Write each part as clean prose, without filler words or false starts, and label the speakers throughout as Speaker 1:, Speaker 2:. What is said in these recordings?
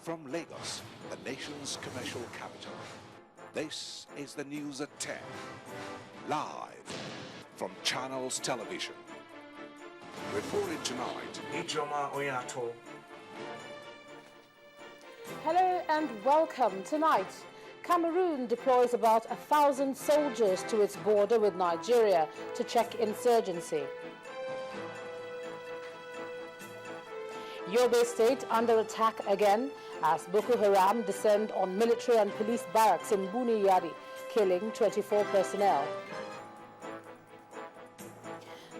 Speaker 1: From Lagos, the nation's commercial capital, this is the news at 10, live from Channels Television. Reported tonight, Ijoma Oyato.
Speaker 2: Hello and welcome. Tonight, Cameroon deploys about 1,000 soldiers to its border with Nigeria to check insurgency. Yobe State under attack again as Boko Haram descend on military and police barracks in Buniyadi, killing 24 personnel.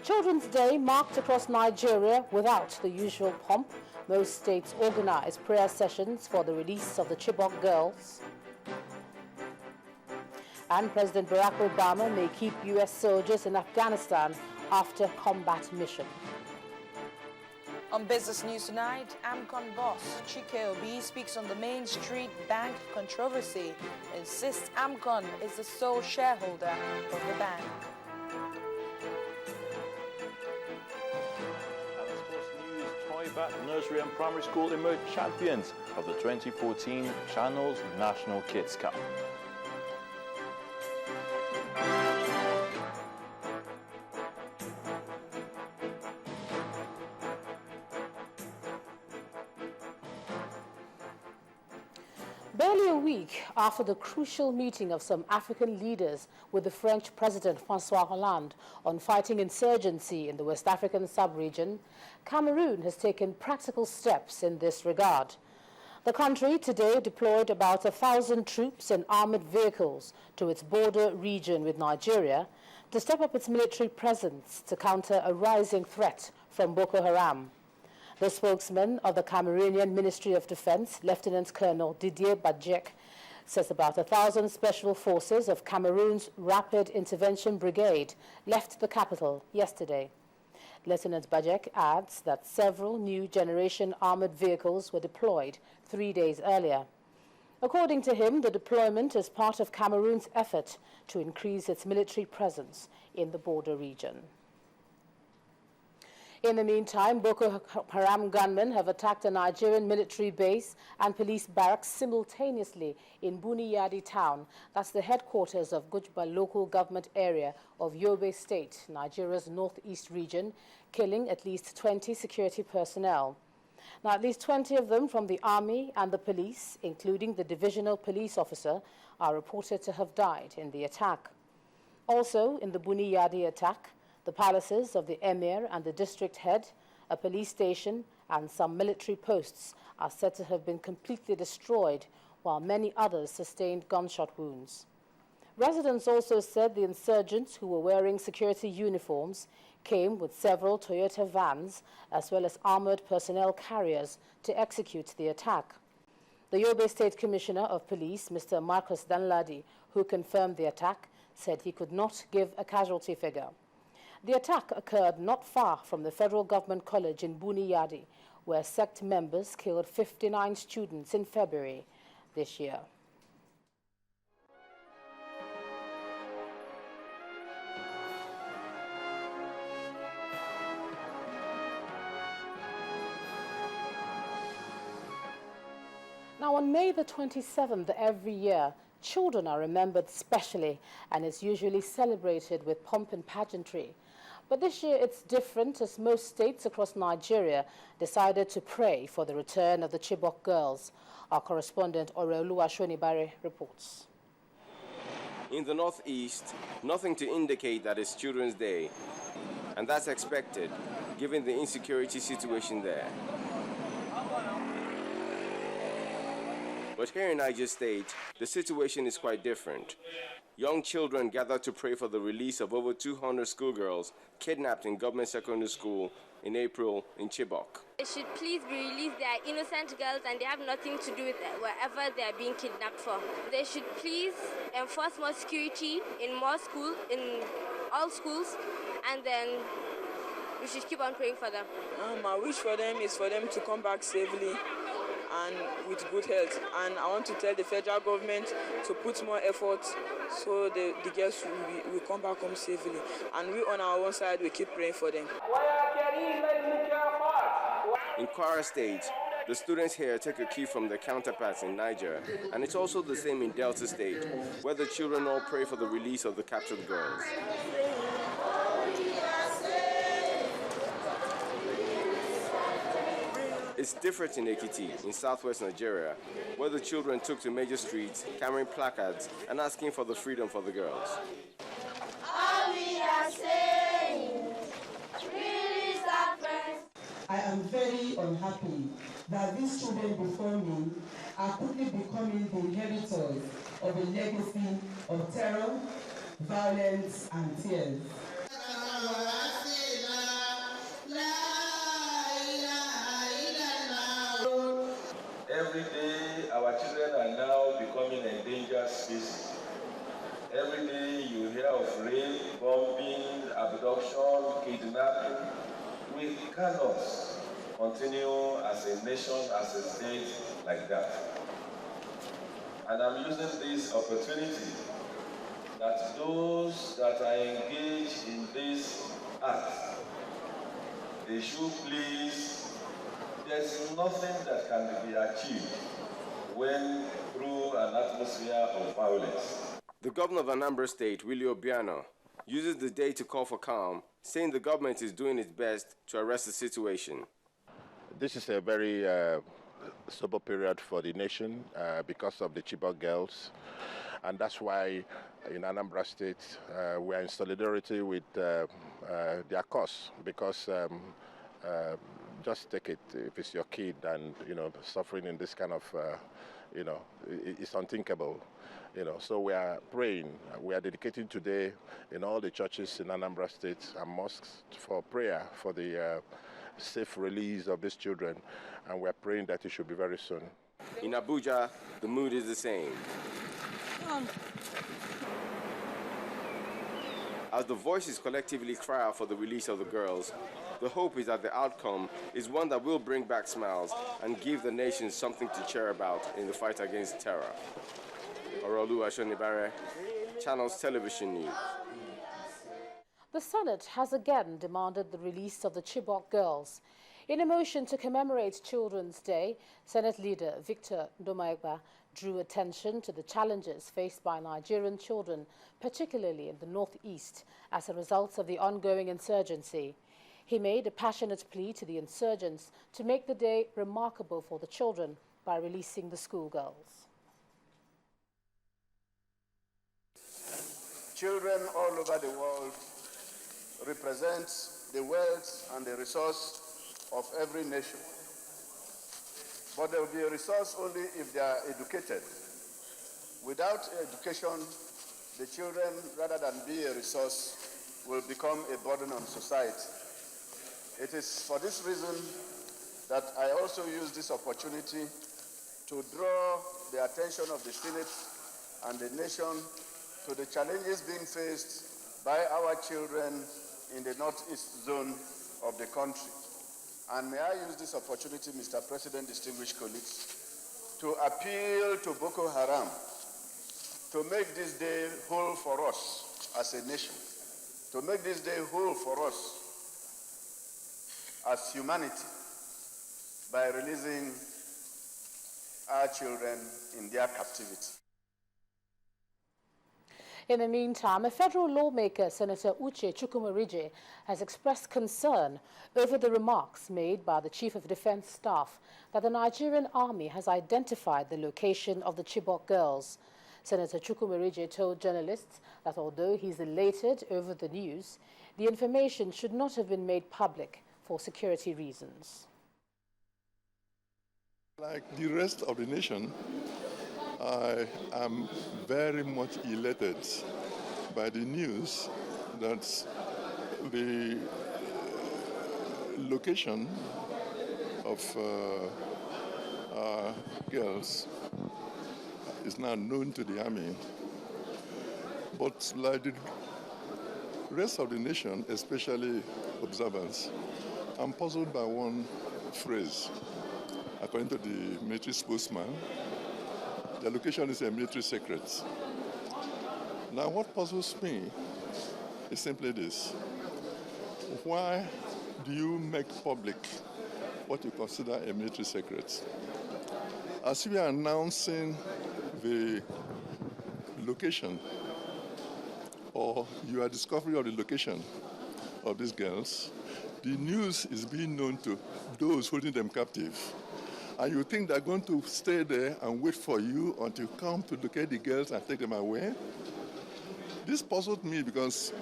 Speaker 2: Children's Day marked across Nigeria without the usual pomp. Most states organize prayer sessions for the release of the Chibok girls. And President Barack Obama may keep U.S. soldiers in Afghanistan after combat mission.
Speaker 3: On Business News tonight, AMCON boss Chike Obi speaks on the Main Street Bank controversy, insists AMCON is the sole shareholder of the bank.
Speaker 4: And sports news, Toybat Nursery and Primary School emerged champions of the 2014 Channels National Kids Cup.
Speaker 2: Barely a week after the crucial meeting of some African leaders with the French President François Hollande on fighting insurgency in the West African sub-region, Cameroon has taken practical steps in this regard. The country today deployed about 1,000 troops and armored vehicles to its border region with Nigeria to step up its military presence to counter a rising threat from Boko Haram. The spokesman of the Cameroonian Ministry of Defense, Lieutenant Colonel Didier Badjek, says about 1,000 special forces of Cameroon's Rapid Intervention Brigade left the capital yesterday. Lieutenant Badjek adds that several new generation armored vehicles were deployed 3 days earlier. According to him, the deployment is part of Cameroon's effort to increase its military presence in the border region. In the meantime, Boko Haram gunmen have attacked a Nigerian military base and police barracks simultaneously in Buniyadi town. That's the headquarters of Gujba local government area of Yobe State, Nigeria's northeast region, killing at least 20 security personnel. Now, at least 20 of them from the army and the police, including the divisional police officer, are reported to have died in the attack. Also, in the Buniyadi attack, the palaces of the emir and the district head, a police station, and some military posts are said to have been completely destroyed, while many others sustained gunshot wounds. Residents also said the insurgents, who were wearing security uniforms, came with several Toyota vans as well as armored personnel carriers to execute the attack. The Yobe State Commissioner of Police, Mr. Marcus Danladi, who confirmed the attack, said he could not give a casualty figure. The attack occurred not far from the Federal Government College in Buniyadi, where sect members killed 59 students in February this year. Now, on May the 27th every year, children are remembered specially, and it's usually celebrated with pomp and pageantry. But this year it's different, as most states across Nigeria decided to pray for the return of the Chibok girls. Our correspondent Oreoluwa Shonibare reports.
Speaker 5: In the northeast, nothing to indicate that it's Children's Day, and that's expected given the insecurity situation there. But here in Niger State, the situation is quite different. Young children gather to pray for the release of over 200 schoolgirls kidnapped in government secondary school in April in Chibok.
Speaker 6: They should please be released. They are innocent girls and they have nothing to do with wherever they are being kidnapped for. They should please enforce more security in more schools, in all schools, and then we should keep on praying for them.
Speaker 7: My wish for them is for them to come back safely and with good health. And I want to tell the federal government to put more effort so the girls will come back home safely. And we on our own side, we keep praying for them.
Speaker 5: In Kwara State, The students here take a cue from their counterparts in Niger, and it's also the same in Delta State, where the children all pray for the release of the captured girls. It's different in Ekiti, in southwest Nigeria, where the children took to major streets, carrying placards and asking for the freedom for the girls.
Speaker 8: All we are saying, release our friends.
Speaker 9: I am very unhappy that these children before me are quickly becoming the inheritors of a legacy of terror, violence, and tears.
Speaker 10: Every day, our children are now becoming endangered species. Every day, you hear of rape, bombing, abduction, kidnapping. We cannot continue as a nation, as a state like that. And I'm using this opportunity that those that are engaged in this act, they should please. There's nothing that can be achieved when through an atmosphere of violence.
Speaker 5: The governor of Anambra State, Willie Obiano, uses the day to call for calm, saying the government is doing its best to arrest the situation.
Speaker 11: This is a very sober period for the nation because of the Chibok girls. And that's why in Anambra State we are in solidarity with their cause, because just take it if it's your kid and, suffering in this kind of, it's unthinkable. So we are praying. We are dedicating today in all the churches in Anambra State and mosques for prayer for the safe release of these children. And we are praying that it should be very soon.
Speaker 5: In Abuja, the mood is the same. As the voices collectively cry out for the release of the girls, the hope is that the outcome is one that will bring back smiles and give the nation something to cheer about in the fight against terror. Orolu Ashonibare, Channels Television News.
Speaker 2: The Senate has again demanded the release of the Chibok girls. In a motion to commemorate Children's Day, Senate leader Victor Ndomaegba drew attention to the challenges faced by Nigerian children, particularly in the northeast, as a result of the ongoing insurgency. He made a passionate plea to the insurgents to make the day remarkable for the children by releasing the schoolgirls.
Speaker 12: Children all over the world represent the wealth and the resource of every nation. But there will be a resource only if they are educated. Without education, the children, rather than be a resource, will become a burden on society. It is for this reason that I also use this opportunity to draw the attention of the Senate and the nation to the challenges being faced by our children in the northeast zone of the country. And may I use this opportunity, Mr. President, distinguished colleagues, to appeal to Boko Haram to make this day whole for us as a nation, to make this day whole for us as humanity by releasing our children in their captivity.
Speaker 2: In the meantime, a federal lawmaker, Senator Uche Chukwumerije, has expressed concern over the remarks made by the Chief of Defense Staff that the Nigerian Army has identified the location of the Chibok girls. Senator Chukwumerije told journalists that although he's elated over the news, the information should not have been made public for security reasons.
Speaker 13: Like the rest of the nation, I am very much elated by the news that the location of our girls is now known to the army. But like the rest of the nation, especially observers, I'm puzzled by one phrase. According to the military spokesman, the location is a military secret. Now, what puzzles me is simply this. Why do you make public what you consider a military secret. As we are announcing the location, or your discovery of the location of these girls, the news is being known to those holding them captive. And you think they're going to stay there and wait for you until you come to locate the girls and take them away? This puzzled me because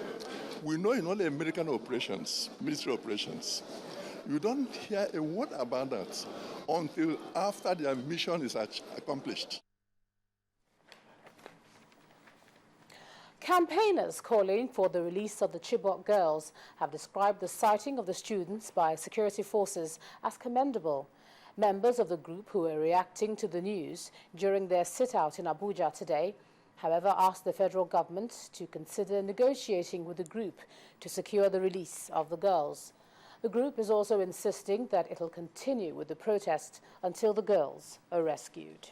Speaker 13: we know in all the American operations, military operations, you don't hear a word about that until after their mission is accomplished.
Speaker 2: Campaigners calling for the release of the Chibok girls have described the sighting of the students by security forces as commendable. Members of the group who were reacting to the news during their sit-out in Abuja today, however, asked the federal government to consider negotiating with the group to secure the release of the girls. The group is also insisting that it will continue with the protest until the girls are rescued.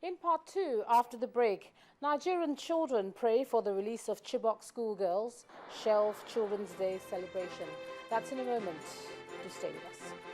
Speaker 2: In part two, after the break, Nigerian children pray for the release of Chibok schoolgirls, shelve Children's Day celebration. That's in a moment. Do stay with us.